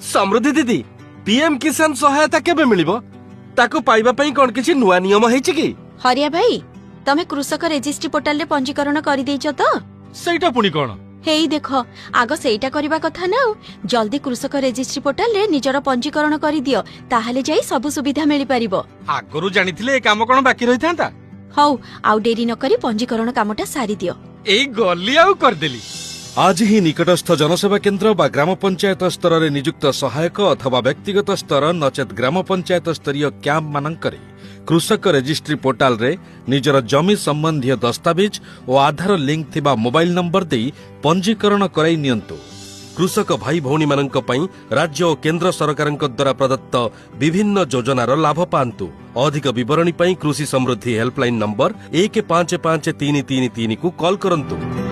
समृद्धि दीदी पीएम किसान सहायता केबे मिलिबो ताको पाइबा पई कोन किछि नुवा नियम हेछि कि हरिया भाई तमे कृषक रेजिस्ट्री पोर्टाल रे पंजीकरण करि देइछो तो सेटा पुनी कोन हेई देखो आगो सेटा करबा कथा ना जल्दी कृषक रेजिस्ट्री पोर्टाल रे निजर पंजीकरण करि दियो ताहाले जाई सब सुविधा मिलि परिबो आगरु जानिथिले ए काम कोन बाकी रहिथांता हौ आउ देरी न करी पंजीकरण कामटा सारी दियो एई गल्ली आउ कर देली आज ही निकटस्थ जनसेवा केन्द्र बा ग्राम पंचायत स्तर रे नियुक्त सहायक अथवा व्यक्तिगत स्तर नचेत ग्राम पंचायत स्तरीय कैंप मानकरे कृषक रेजिस्ट्री पोर्टाल रे निजर जमी संबंधी दस्तावेज और आधार लिंक थिबा मोबाइल नंबर देई पंजीकरण कराई नियंतु। कृषक भाई भौणी मानक पई राज्य और केंद्र सरकारक द्वारा प्रदत्त विभिन्न योजनार लाभ पांतु। अधिक विवरणी पई कृषि समृद्धि हेल्पलाइन नंबर 155333 को कॉल करंतु।